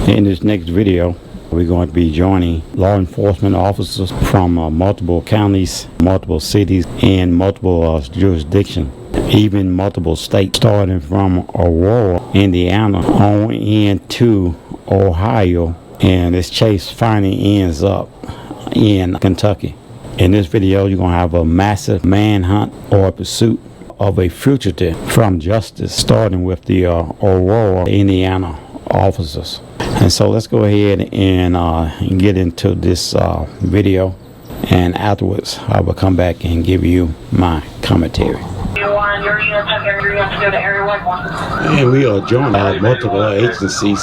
In this next video, we're going to be joining law enforcement officers from multiple counties, multiple cities, and multiple jurisdictions, even multiple states, starting from Aurora, Indiana, on into Ohio, and this chase finally ends up in Kentucky. In this video, you're going to have a massive manhunt or pursuit of a fugitive from justice, starting with the Aurora, Indiana officers. And so let's go ahead and get into this video, and afterwards I will come back and give you my commentary. And we are joined by multiple agencies,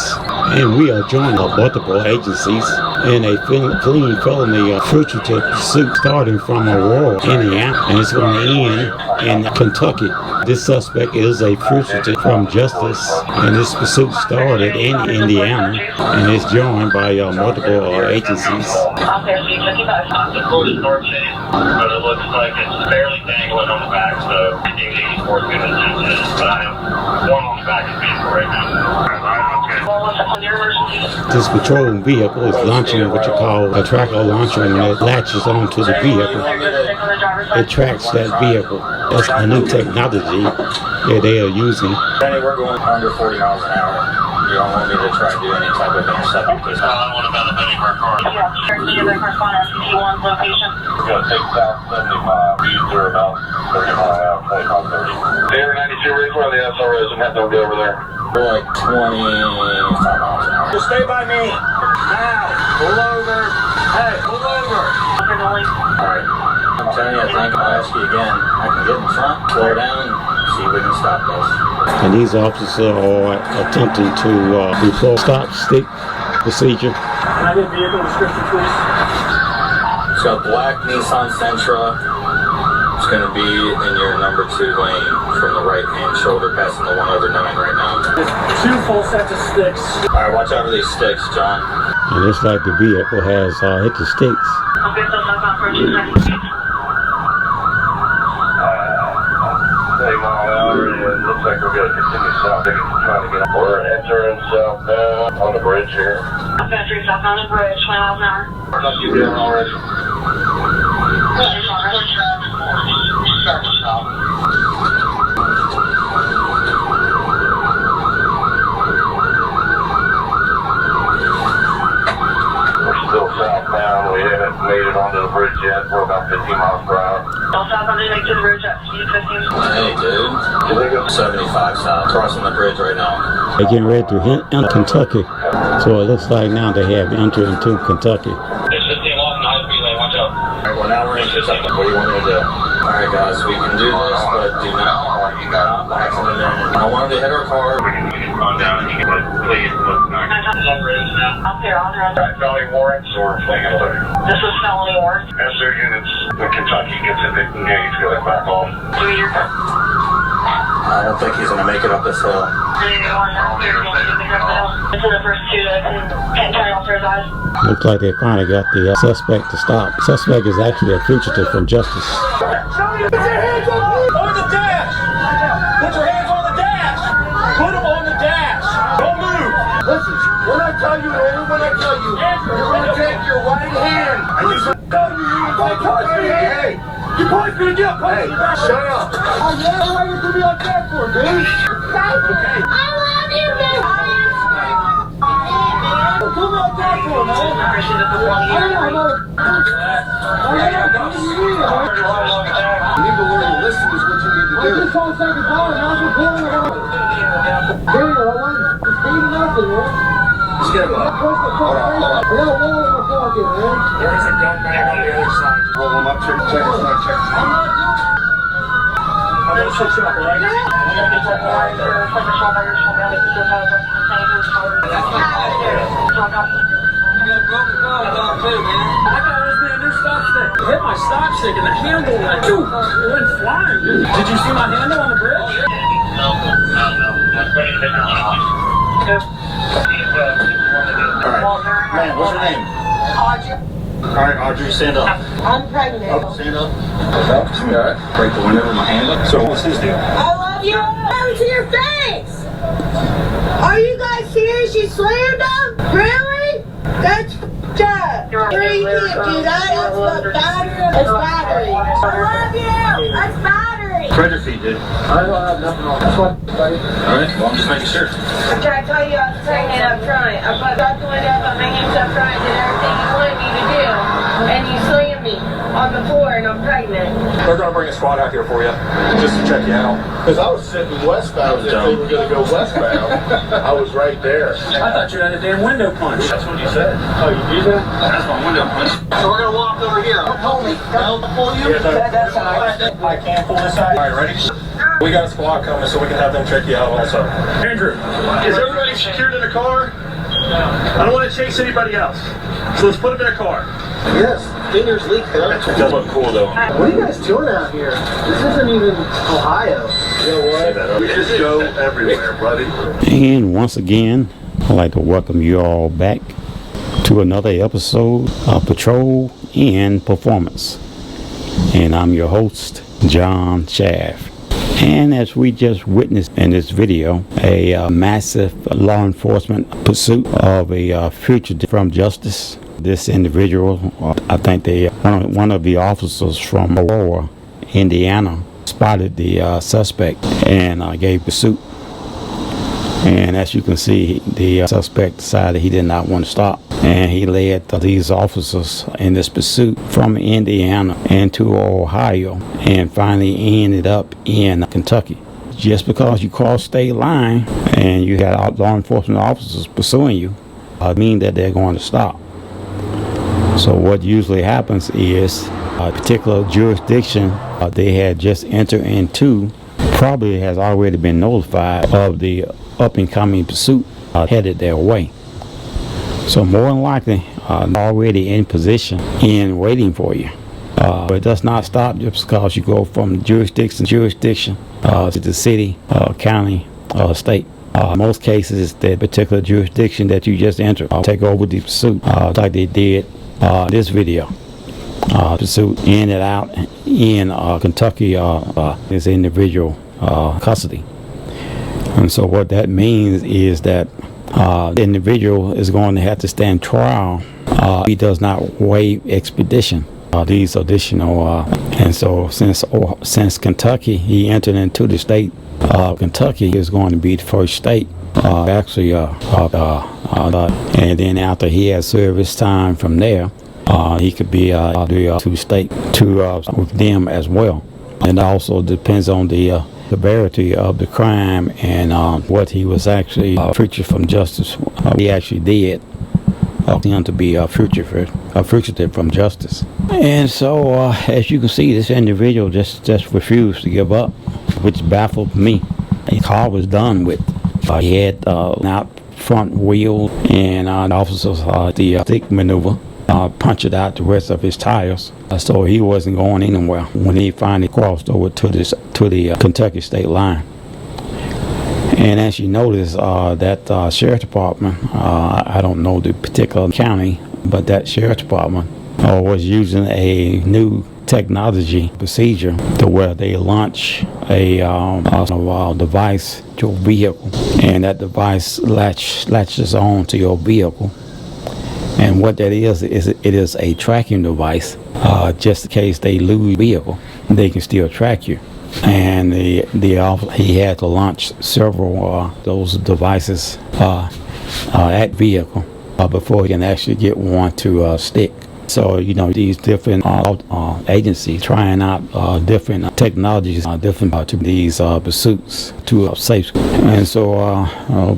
in a clean felony fugitive pursuit starting from Aurora, Indiana, and it's going to end in Kentucky. This suspect is a fugitive from justice, and this pursuit started in Indiana, and it's joined by multiple agencies. But it looks like it's barely dangling on the back, so I think 84 is good intention, but I have one on the back of the vehicle right now. This patrolling vehicle is launching what you call a tracker launcher, and it latches onto the vehicle. It tracks that vehicle. That's a new technology that they are using. We're going under 40 miles an hour. You don't want me to try to do any type of intercepting? I want to benefit our car. Yeah, sure. Do you have a correspondence to T1's location? We're going to take south 75. These are about 30 miles an hour, 25, 30. The 92 race where the SROs and have no go over there. We're like 25 miles an hour. Just stay by me. Now. Pull over. Hey, pull over. Alright. I'm telling you, I think I'll ask you again. I can get in front, slow down, see if we can stop this. And these officers are attempting to deploy stop-stick procedure. Can I get vehicle description, please? It's got black Nissan Sentra. It's going to be in your number 2 lane from the right-hand shoulder, passing the 109 right now. 2 full sets of sticks. Alright, watch out for these sticks, John. It looks like the vehicle has hit the sticks. Okay, so that's not for 2 seconds. 30 mile an hour, and it looks like we're going to continue south. They're trying to get up. We're entering southbound on the bridge here. I'm entering southbound on the bridge, 20 miles an hour. We're not too down already. Still southbound. We haven't made it onto the bridge yet. We're about 15 miles per hour. Still southbound, they make to the bridge at speed 15. Hey, dude. 75 south. Crossing the bridge right now. They're getting ready to enter Kentucky. So it looks like now they have entered into Kentucky. It's 15 off in high speed lane, watch out. Alright, well now we're in Kentucky. What do you want me to do? Alright guys, we can do this, but do not accident in. I wanted to hit our car. We can calm down and you can please look nice. Up here, on the road. Felony warrants or fleeing and loading? This is felony warrant. As their units in Kentucky gets engaged, go back home. Do your I don't think he's going to make it up this hill. Into the first 2 that can't turn off his eyes. Looks like they finally got the suspect to stop. Suspect is actually a fugitive from justice. Put your hands on the dash! Put your hands on the dash! Put them on the dash! Don't move! Listen, when I tell you, when I tell you, you're going to take your right hand. I just tell you, you're going to touch me. Hey, you boys going to get punched. Hey, shut up. Oh, yeah, why are you going to be on that for, dude? Okay. I love you, man. Come on, that for, man. You need to learn to listen is what you need to do. I just want to say goodbye, and I'm pulling it out. There you go, it's beating nothing, man. Just get him up. Hold on. I got a wall in my pocket, man. There is a gun bag on the other side. Roll him up, check. I'm not doing it. I'm going to switch you up, all right? You got a broken nose on too, man. I got a new stop stick. I hit my stop stick and the handle went, it went flying. Did you see my handle on the bridge? No. Alright, man, what's your name? Audrey. Alright, Audrey, stand up. I'm pregnant. Oh, stand up. Alright. Break the window with my hand. So what's his deal? I love you. What happened to your face? Are you guys serious? You slammed him? That's Jack. You can't do that. That's not battery. That's battery. I love you. That's battery. Spread your feet, dude. I don't have nothing on. That's what, buddy. Alright, well, I'm just making sure. I'm trying to tell you I was pregnant up front. I put out the window, put my hands up front, did everything you wanted me to do. And you slammed me on the floor and I'm pregnant. We're gonna bring a squad out here for you, just to check you out. Because I was sitting westbound. If they were going to go westbound, I was right there. I thought you had a damn window punch. That's what you said. Oh, you do that? That's my window punch. So we're going to walk over here. Don't pull me. Don't pull you. That's all right. I can't pull this out. Alright, ready? We got a squad coming, so we can have them check you out also. Andrew, is everybody secured in a car? I don't want to chase anybody else. So let's put them in a car. Yes, fingers leak there. It does look cool though. What are you guys doing out here? This isn't even Ohio. You know what? We just go everywhere, buddy. And once again, I'd like to welcome you all back to another episode of Patrol and Performance. And I'm your host, John Schaff. And as we just witnessed in this video, a massive law enforcement pursuit of a fugitive from justice. This individual, I think one of the officers from Aurora, Indiana, spotted the suspect and gave pursuit. And as you can see, the suspect decided he did not want to stop. And he led these officers in this pursuit from Indiana into Ohio and finally ended up in Kentucky. Just because you cross state line and you got law enforcement officers pursuing you, mean that they're going to stop. So what usually happens is a particular jurisdiction they had just entered into probably has already been notified of the up-and-coming pursuit headed their way. So more than likely, already in position and waiting for you. But it does not stop just because you go from jurisdiction to the city, county, state. Most cases, that particular jurisdiction that you just entered take over the pursuit, like they did this video. Pursuit ended out in Kentucky, this individual custody. And so what that means is that the individual is going to have to stand trial. He does not waive expedition. These additional, and so since Kentucky, he entered into the state. Kentucky is going to be the first state, actually, and then after he has service time from there, he could be to state with them as well. And also depends on the severity of the crime and what he was actually fugitive from justice. He actually did him to be fugitive from justice. And so, as you can see, this individual just refused to give up, which baffled me. His car was done with. He had out front wheel, and the officers the stick maneuver punched out the rest of his tires. So he wasn't going anywhere when he finally crossed over to the Kentucky state line. And as you notice, that sheriff department, I don't know the particular county, but that sheriff department was using a new technology procedure to where they launch a device to a vehicle, and that device latches on to your vehicle. And what that is it is a tracking device. Just in case they lose the vehicle, they can still track you. And he had to launch several those devices at vehicle before he can actually get one to stick. So these different agencies trying out different technologies, different to these pursuits to safe. And so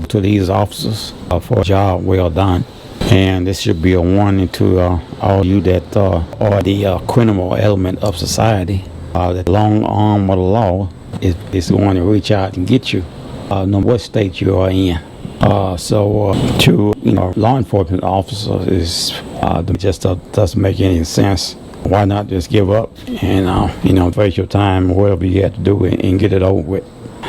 to these officers for a job well done. And this should be a warning to all you that are the criminal element of society. The long arm of the law is going to reach out and get you, no matter what state you are in. So to law enforcement officers is just doesn't make any sense. Why not just give up and waste your time, whatever you have to do, and get it over with.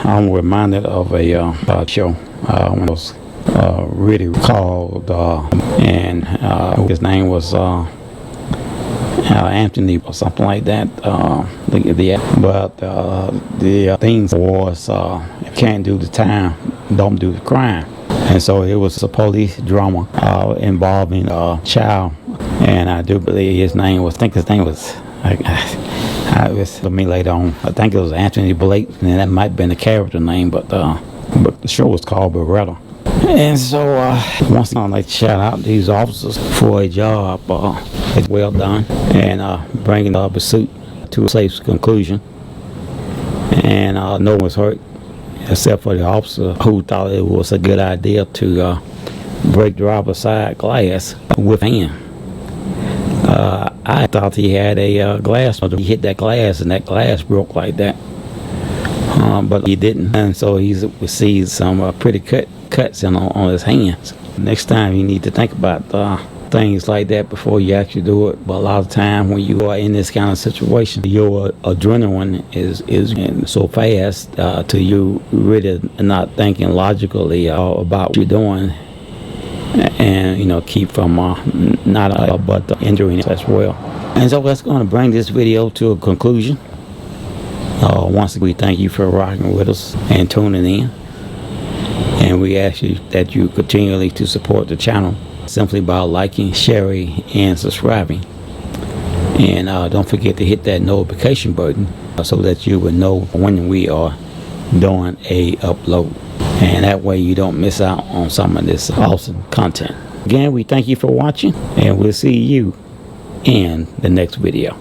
I'm reminded of a show when it was really called, and his name was Anthony or something like that. But the thing was, if you can't do the time, don't do the crime. And so it was a police drama involving a child, and I do believe his name was, it was for me later on. I think it was Anthony Blake, and that might have been the character name, but the show was called Beretta. And so once again, I'd like to shout out these officers for a job. It's well done, and bringing the pursuit to a safe conclusion. And no one was hurt except for the officer who thought it was a good idea to break driver's side glass with hand. I thought he had a glass, but he hit that glass and that glass broke like that. But he didn't, and so he received some pretty cuts on his hands. Next time you need to think about things like that before you actually do it. But a lot of time when you are in this kind of situation, your adrenaline is so fast to you really not thinking logically about what you're doing, and keep from but injuring as well. And so that's going to bring this video to a conclusion. Once again, we thank you for rocking with us and tuning in, and we ask you that you continually to support the channel simply by liking, sharing, and subscribing. And don't forget to hit that notification button so that you will know when we are doing a upload, and that way you don't miss out on some of this awesome content. Again, we thank you for watching, and we'll see you in the next video.